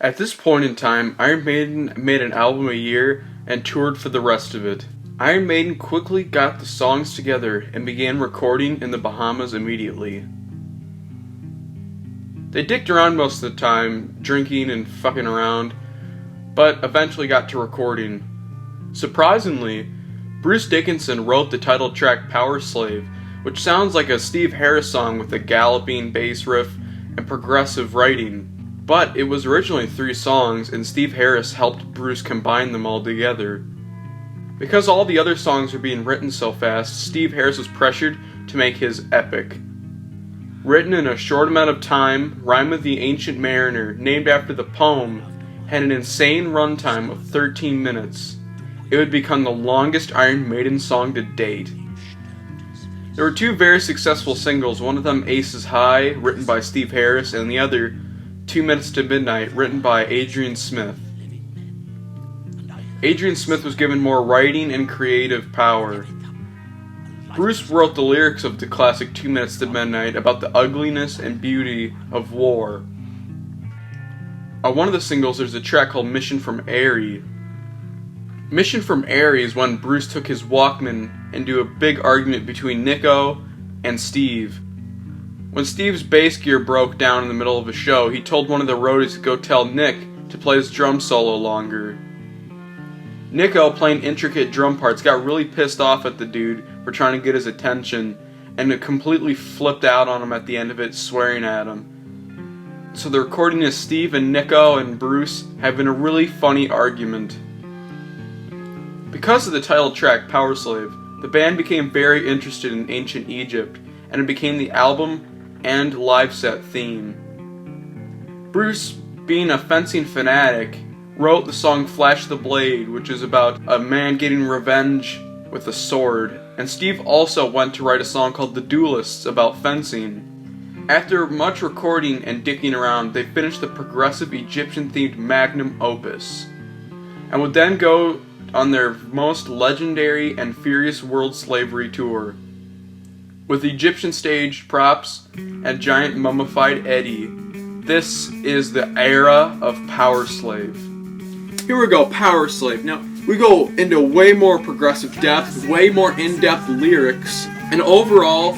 At this point in time, Iron Maiden made an album a year and toured for the rest of it. Iron Maiden quickly got the songs together and began recording in the Bahamas immediately. They dicked around most of the time, drinking and fucking around, but eventually got to recording. Surprisingly, Bruce Dickinson wrote the title track Powerslave, which sounds like a Steve Harris song with a galloping bass riff and progressive writing. But it was originally 3 songs, and Steve Harris helped Bruce combine them all together. Because all the other songs were being written so fast, Steve Harris was pressured to make his epic. Written in a short amount of time, Rime of the Ancient Mariner, named after the poem, had an insane runtime of 13 minutes. It would become the longest Iron Maiden song to date. There were 2 very successful singles, one of them Aces High, written by Steve Harris, and the other 2 Minutes to Midnight, written by Adrian Smith. Adrian Smith was given more writing and creative power. Bruce wrote the lyrics of the classic 2 Minutes to Midnight about the ugliness and beauty of war. On one of the singles, there's a track called Mission from Airy. Mission from Airy is when Bruce took his Walkman into a big argument between Nico and Steve. When Steve's bass gear broke down in the middle of a show, he told one of the roadies to go tell Nick to play his drum solo longer. Nico, playing intricate drum parts, got really pissed off at the dude for trying to get his attention, and it completely flipped out on him at the end of it, swearing at him. So the recording is Steve and Nico and Bruce having a really funny argument. Because of the title track, Powerslave, the band became very interested in ancient Egypt, and it became the album and live set theme. Bruce, being a fencing fanatic, wrote the song Flash the Blade, which is about a man getting revenge with a sword, and Steve also went to write a song called The Duelists about fencing. After much recording and dicking around, they finished the progressive Egyptian-themed magnum opus, and would then go on their most legendary and furious world slavery tour. With Egyptian stage props and giant mummified Eddie, this is the era of Powerslave. Here we go, Powerslave. Now, we go into way more progressive depth, way more in-depth lyrics, and overall,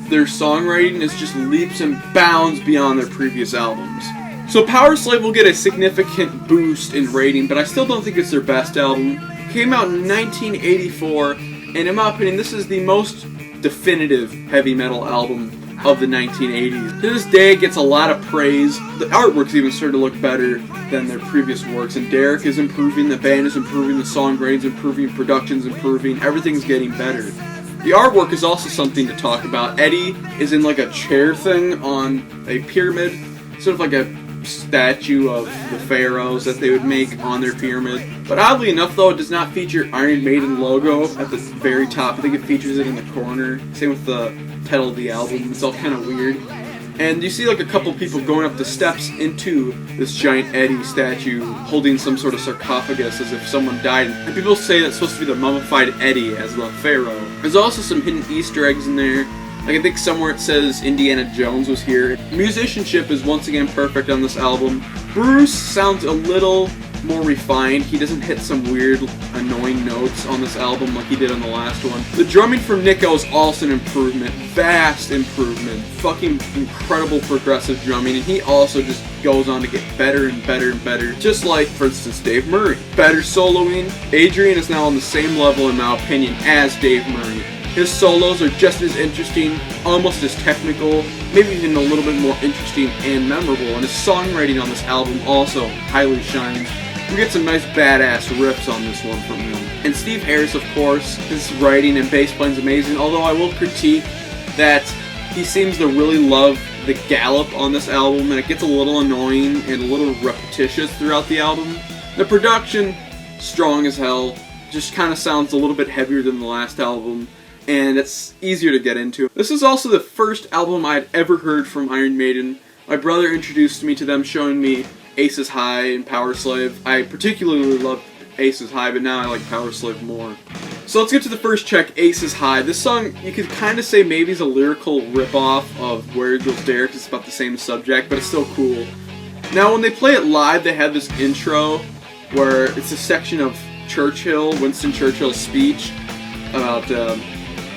their songwriting is just leaps and bounds beyond their previous albums. So Powerslave will get a significant boost in rating, but I still don't think it's their best album. It came out in 1984, and in my opinion, this is the most definitive heavy metal album of the 1980s. To this day, it gets a lot of praise. The artwork's even started to look better than their previous works, and Derek is improving, the band is improving, the songwriting's improving, production's improving, everything's getting better. The artwork is also something to talk about. Eddie is in like a chair thing on a pyramid, sort of like a statue of the pharaohs that they would make on their pyramid. But oddly enough, though, it does not feature Iron Maiden logo at the very top. I think it features it in the corner. Same with the title of the album. It's all kind of weird. And you see like a couple people going up the steps into this giant Eddie statue holding some sort of sarcophagus as if someone died. And people say that's supposed to be the mummified Eddie as the pharaoh. There's also some hidden Easter eggs in there. Like I think somewhere it says Indiana Jones was here. Musicianship is once again perfect on this album. Bruce sounds a little more refined. He doesn't hit some weird, annoying notes on this album like he did on the last one. The drumming from Nico is also an improvement. Vast improvement. Fucking incredible progressive drumming. And he also just goes on to get better and better and better. Just like, for instance, Dave Murray. Better soloing. Adrian is now on the same level, in my opinion, as Dave Murray. His solos are just as interesting, almost as technical, maybe even a little bit more interesting and memorable, and his songwriting on this album also highly shines. We get some nice badass riffs on this one from him. And Steve Harris, of course, his writing and bass playing is amazing, although I will critique that he seems to really love the gallop on this album, and it gets a little annoying and a little repetitious throughout the album. The production, strong as hell, just kind of sounds a little bit heavier than the last album, and it's easier to get into. This is also the first album I'd ever heard from Iron Maiden. My brother introduced me to them, showing me Aces High and Powerslave. I particularly loved Aces High, but now I like Powerslave more. So let's get to the first check, Aces High. This song, you could kind of say maybe is a lyrical ripoff of Where Goes Derek. It's about the same subject, but it's still cool. Now when they play it live, they have this intro where it's a section of Winston Churchill's speech about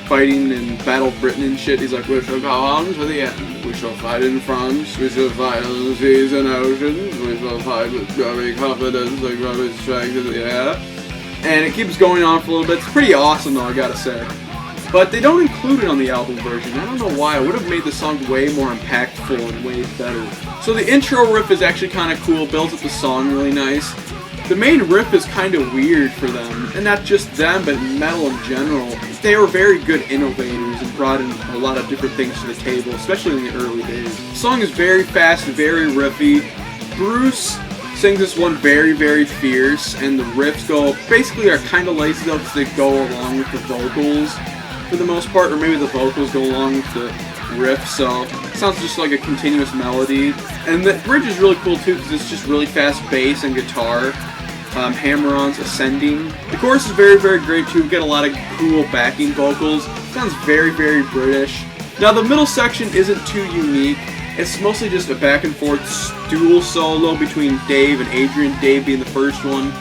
fighting in Battle of Britain and shit. He's like, we shall go on to the end. We shall fight in France. We shall fight on the seas and oceans. We shall fight with growing confidence and growing strength in the air. And it keeps going on for a little bit. It's pretty awesome though, I gotta say. But they don't include it on the album version. I don't know why. It would have made the song way more impactful and way better. So the intro riff is actually kind of cool. Builds up the song really nice. The main riff is kind of weird for them, and not just them, but metal in general. They were very good innovators and brought in a lot of different things to the table, especially in the early days. The song is very fast, very riffy. Bruce sings this one very, very fierce, and the riffs are kind of lazy though, because they go along with the vocals for the most part, or maybe the vocals go along with the riff, so it sounds just like a continuous melody. And the bridge is really cool too, because it's just really fast bass and guitar. Hammer-ons ascending. The chorus is very, very great too. We get a lot of cool backing vocals. Sounds very, very British. Now the middle section isn't too unique. It's mostly just a back and forth dual solo between Dave and Adrian. Dave being the first one,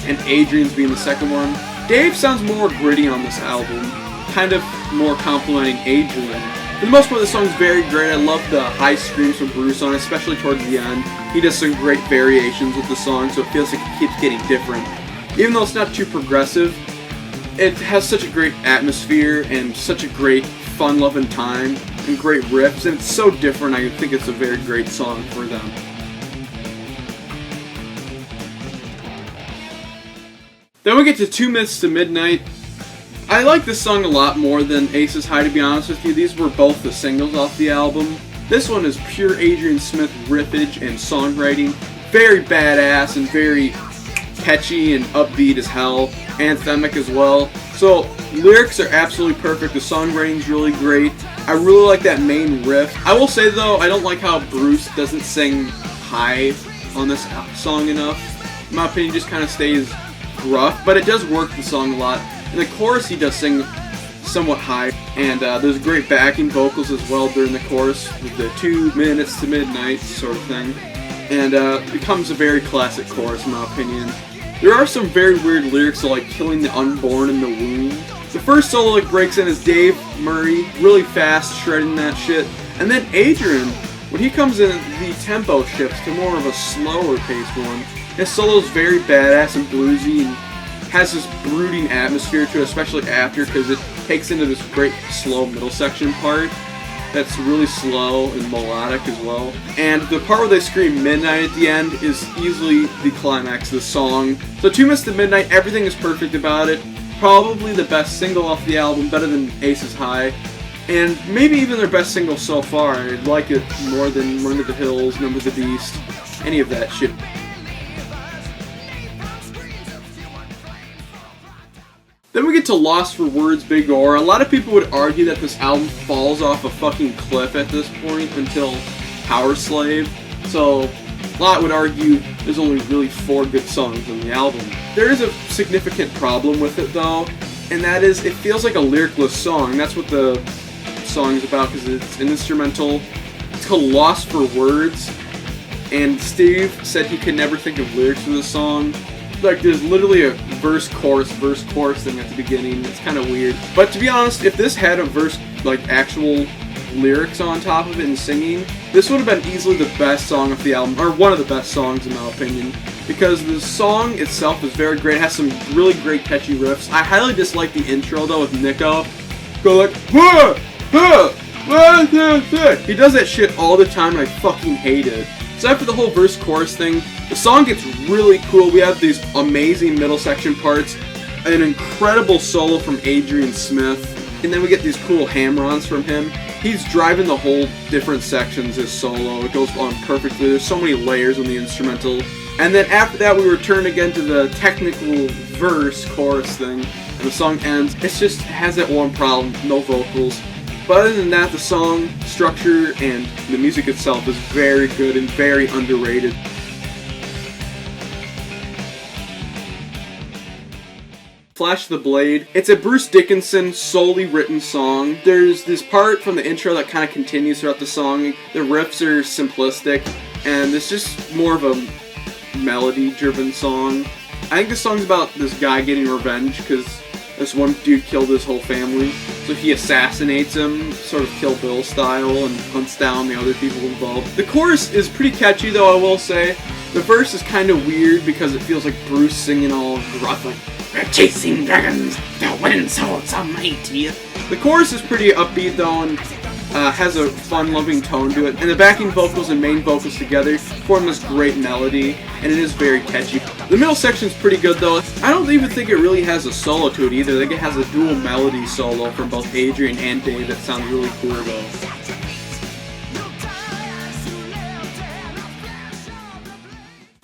and Adrian's being the second one. Dave sounds more gritty on this album, kind of more complimenting Adrian. For the most part, the song's very great. I love the high screams from Bruce on it, especially towards the end. He does some great variations with the song, so it feels like it keeps getting different. Even though it's not too progressive, it has such a great atmosphere and such a great fun-loving time and great riffs, and it's so different. I think it's a very great song for them. Then we get to 2 Minutes to Midnight. I like this song a lot more than Aces High, to be honest with you. These were both the singles off the album. This one is pure Adrian Smith riffage and songwriting. Very badass and very catchy and upbeat as hell. Anthemic as well. So, lyrics are absolutely perfect. The songwriting's really great. I really like that main riff. I will say though, I don't like how Bruce doesn't sing high on this song enough. In my opinion, just kind of stays gruff, but it does work the song a lot. In the chorus, he does sing somewhat high, and there's great backing vocals as well during the chorus with the 2 minutes to midnight sort of thing, and it becomes a very classic chorus in my opinion. There are some very weird lyrics like killing the unborn in the womb. The first solo that breaks in is Dave Murray, really fast, shredding that shit, and then Adrian, when he comes in, the tempo shifts to more of a slower paced one. His solo is very badass and bluesy, and has this brooding atmosphere to it, especially after, because it takes into this great slow middle section part that's really slow and melodic as well. And the part where they scream midnight at the end is easily the climax of the song. So 2 Minutes to Midnight, everything is perfect about it. Probably the best single off the album, better than Aces High. And maybe even their best single so far. I like it more than Run to the Hills, Number the Beast, any of that shit. Then we get to Lost for Words, Big Or. A lot of people would argue that this album falls off a fucking cliff at this point until Powerslave. So, a lot would argue there's only really 4 good songs on the album. There is a significant problem with it though, and that is it feels like a lyricless song. That's what the song is about, because it's an instrumental. It's called Lost for Words, and Steve said he could never think of lyrics for the song. Like, there's literally a verse-chorus thing at the beginning. It's kind of weird. But to be honest, if this had a verse, like, actual lyrics on top of it and singing, this would have been easily the best song of the album, or one of the best songs in my opinion, because the song itself is very great. It has some really great catchy riffs. I highly dislike the intro, though, with Nico. Go like, wah, wah, wah, wah, wah. He does that shit all the time, and I fucking hate it. So after the whole verse-chorus thing, the song gets really cool. We have these amazing middle section parts, an incredible solo from Adrian Smith, and then we get these cool hammer-ons from him. He's driving the whole different sections as solo. It goes on perfectly. There's so many layers on the instrumental. And then after that, we return again to the technical verse-chorus thing, and the song ends. It just has that one problem, no vocals. But other than that, the song structure and the music itself is very good and very underrated. Flash the Blade. It's a Bruce Dickinson solely written song. There's this part from the intro that kind of continues throughout the song. The riffs are simplistic. and it's just more of a melody-driven song. I think this song's about this guy getting revenge because this one dude killed his whole family, so he assassinates him, sort of Kill Bill style, and hunts down the other people involved. The chorus is pretty catchy, though, I will say. The verse is kind of weird because it feels like Bruce singing all gruff, like, "We're chasing dragons, the wind swords are mighty." The chorus is pretty upbeat, though, and has a fun-loving tone to it, and the backing vocals and main vocals together form this great melody, and it is very catchy. The middle section is pretty good, though. I don't even think it really has a solo to it either. I think it has a dual melody solo from both Adrian and Dave that sounds really cool, though.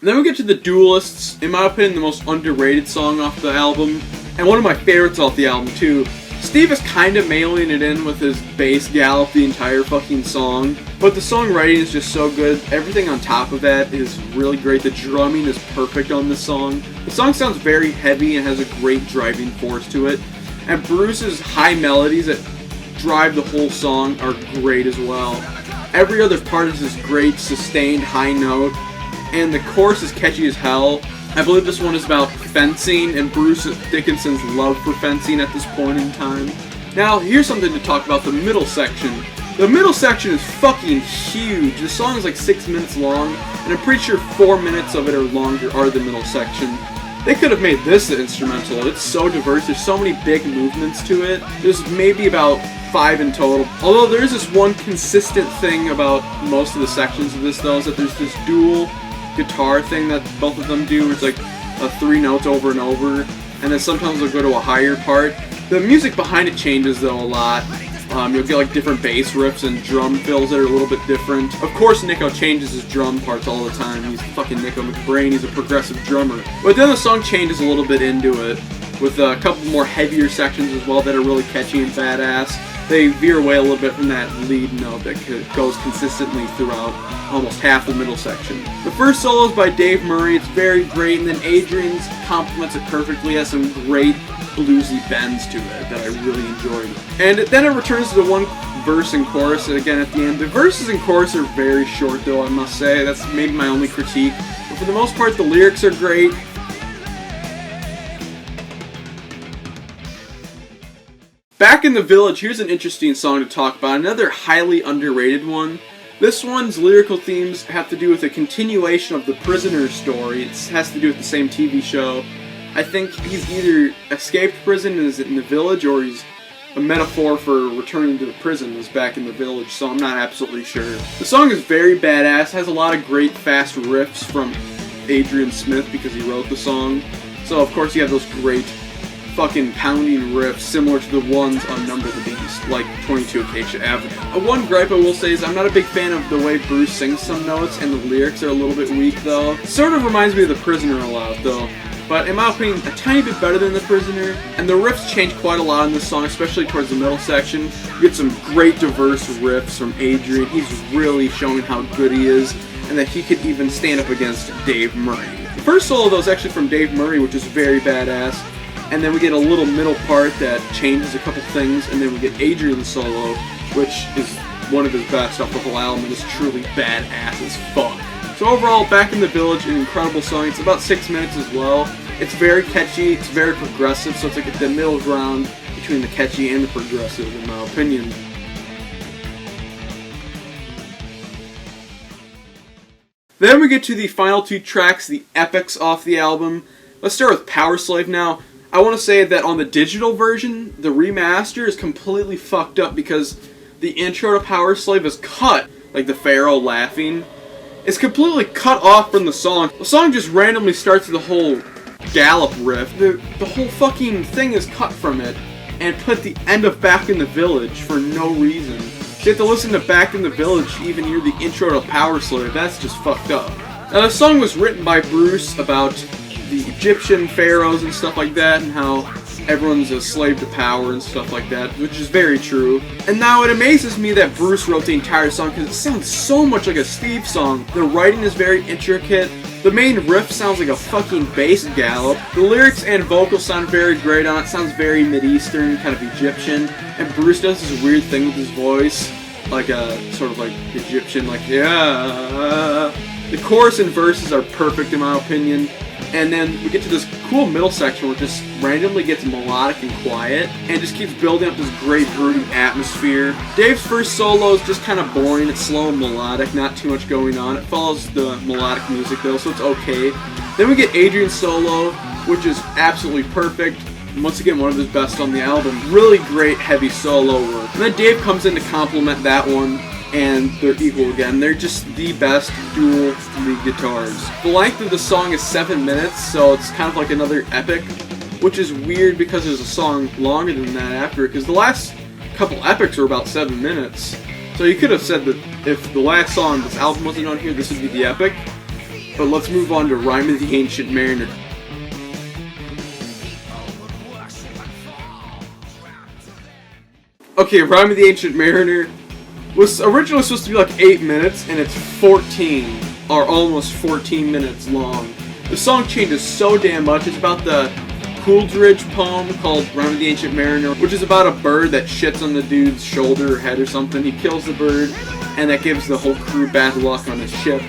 Then we get to the Duelists, in my opinion the most underrated song off the album, and one of my favorites off the album too. Steve is kind of mailing it in with his bass gallop the entire fucking song, but the songwriting is just so good. Everything on top of that is really great. The drumming is perfect on this song. The song sounds very heavy and has a great driving force to it, and Bruce's high melodies that drive the whole song are great as well. Every other part is this great sustained high note, and the chorus is catchy as hell. I believe this one is about fencing and Bruce Dickinson's love for fencing at this point in time. Now, here's something to talk about: the middle section. The middle section is fucking huge. The song is like 6 minutes long, and I'm pretty sure 4 minutes of it or longer are the middle section. They could have made this the instrumental. It's so diverse. There's so many big movements to it. There's maybe about 5 in total. Although there is this one consistent thing about most of the sections of this, though, is that there's this dual guitar thing that both of them do, where it's like 3 notes over and over, and then sometimes they'll go to a higher part. The music behind it changes, though, a lot. You'll get like different bass riffs and drum fills that are a little bit different. Of course, Nico changes his drum parts all the time. He's fucking Nico McBrain. He's a progressive drummer. But then the song changes a little bit into it, with a couple more heavier sections as well that are really catchy and badass. They veer away a little bit from that lead note that goes consistently throughout almost half the middle section. The first solo is by Dave Murray. It's very great, and then Adrian's complements it perfectly. It has some great bluesy bends to it that I really enjoyed. And then it returns to the one verse and chorus again at the end. The verses and chorus are very short, though, I must say. That's maybe my only critique. But for the most part, the lyrics are great. Back in the Village, here's an interesting song to talk about. Another highly underrated one. This one's lyrical themes have to do with a continuation of the prisoner's story. It has to do with the same TV show. I think he's either escaped prison and is in the village, or he's a metaphor for returning to the prison is back in the village, so I'm not absolutely sure. The song is very badass, has a lot of great fast riffs from Adrian Smith because he wrote the song. So of course you have those great fucking pounding riffs similar to the ones on Number the Beast, like 22 Acacia Avenue. One gripe I will say is I'm not a big fan of the way Bruce sings some notes, and the lyrics are a little bit weak though. It sort of reminds me of The Prisoner a lot though, but in my opinion a tiny bit better than The Prisoner, and the riffs change quite a lot in this song, especially towards the middle section. You get some great diverse riffs from Adrian. He's really showing how good he is, and that he could even stand up against Dave Murray. The first solo though is actually from Dave Murray, which is very badass. And then we get a little middle part that changes a couple things, and then we get Adrian's solo, which is one of his best off the whole album, and is truly badass as fuck. So overall, Back in the Village, an incredible song. It's about 6 minutes as well. It's very catchy, it's very progressive, so it's like the middle ground between the catchy and the progressive, in my opinion. Then we get to the final 2 tracks, the epics off the album. Let's start with Powerslave now. I want to say that on the digital version, the remaster is completely fucked up because the intro to Powerslave is cut, like the Pharaoh laughing. It's completely cut off from the song. The song just randomly starts with the whole gallop riff. The whole fucking thing is cut from it and put at the end of Back in the Village for no reason. You have to listen to Back in the Village to even hear the intro to Powerslave. That's just fucked up. Now, the song was written by Bruce about the Egyptian pharaohs and stuff like that, and how everyone's a slave to power and stuff like that, which is very true. And now it amazes me that Bruce wrote the entire song because it sounds so much like a Steve song. The writing is very intricate. The main riff sounds like a fucking bass gallop. The lyrics and vocals sound very great on it. Sounds very Mid-Eastern, kind of Egyptian. And Bruce does this weird thing with his voice, like a sort of like Egyptian, like yeah. The chorus and verses are perfect in my opinion. And then we get to this cool middle section where it just randomly gets melodic and quiet and just keeps building up this great brooding atmosphere. Dave's first solo is just kind of boring. It's slow and melodic, not too much going on. It follows the melodic music though, so it's okay. Then we get Adrian's solo, which is absolutely perfect. And once again, one of his best on the album. Really great heavy solo work. And then Dave comes in to complement that one, and they're equal again. They're just the best dual lead guitars. The length of the song is 7 minutes, so it's kind of like another epic, which is weird because there's a song longer than that after, because the last couple epics were about 7 minutes. So you could have said that if the last song, this album wasn't on here, this would be the epic. But let's move on to Rime of the Ancient Mariner. Okay, Rime of the Ancient Mariner was originally supposed to be like 8 minutes, and it's 14, or almost 14 minutes long. The song changes so damn much. It's about the Coolidge poem called Rime of the Ancient Mariner, which is about a bird that shits on the dude's shoulder or head or something. He kills the bird, and that gives the whole crew bad luck on his ship,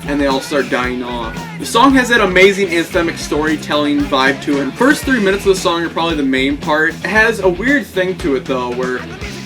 and they all start dying off. The song has that amazing anthemic storytelling vibe to it. First 3 minutes of the song are probably the main part. It has a weird thing to it though, where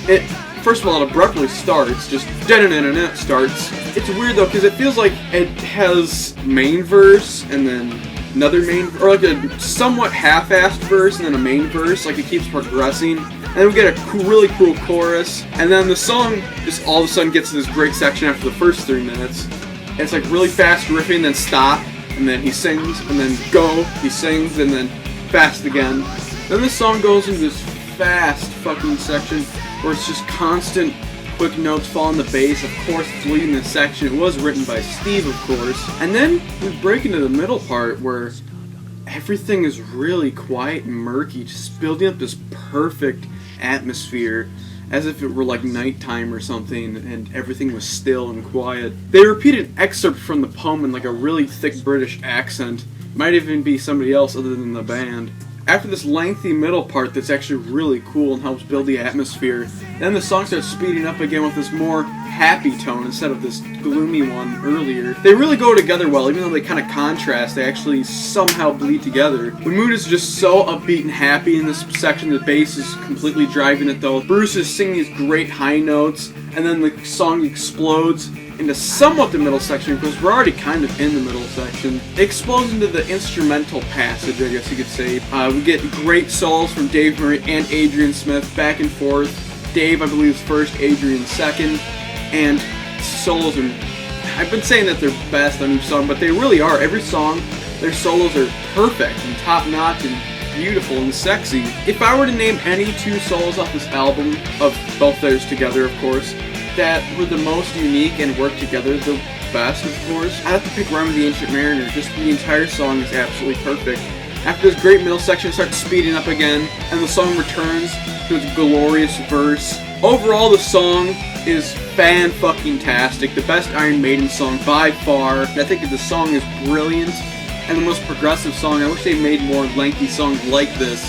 it, first of all, it abruptly starts, just da-da-da-da-da starts. It's weird though, because it feels like it has main verse, and then another main, or like a somewhat half-assed verse, and then a main verse, like it keeps progressing. And then we get a really cool chorus, and then the song just all of a sudden gets to this great section after the first 3 minutes. And it's like really fast riffing, then stop, and then he sings, and then go, he sings, and then fast again. Then the song goes into this fast fucking section where it's just constant quick notes following the bass. Of course, it's leading this section. It was written by Steve, of course. And then we break into the middle part where everything is really quiet and murky, just building up this perfect atmosphere as if it were like nighttime or something and everything was still and quiet. They repeat an excerpt from the poem in like a really thick British accent. Might even be somebody else other than the band. After this lengthy middle part that's actually really cool and helps build the atmosphere, then the song starts speeding up again with this more happy tone instead of this gloomy one earlier. They really go together well, even though they kind of contrast, they actually somehow bleed together. The mood is just so upbeat and happy in this section. The bass is completely driving it though. Bruce is singing these great high notes, and then the song explodes into somewhat the middle section, because we're already kind of in the middle section. It explodes into the instrumental passage, I guess you could say. We get great solos from Dave Murray and Adrian Smith, back and forth. Dave, I believe, is first, Adrian second, and solos are, I've been saying that they're best on each song, but they really are. Every song, their solos are perfect and top-notch and beautiful and sexy. If I were to name any two solos off this album, of both theirs together, of course, that were the most unique and worked together the best, of course, I have to pick Rime of the Ancient Mariner. Just the entire song is absolutely perfect. After this great middle section, it starts speeding up again, and the song returns to its glorious verse. Overall, the song is fan-fucking-tastic. The best Iron Maiden song by far. I think that the song is brilliant and the most progressive song. I wish they made more lengthy songs like this.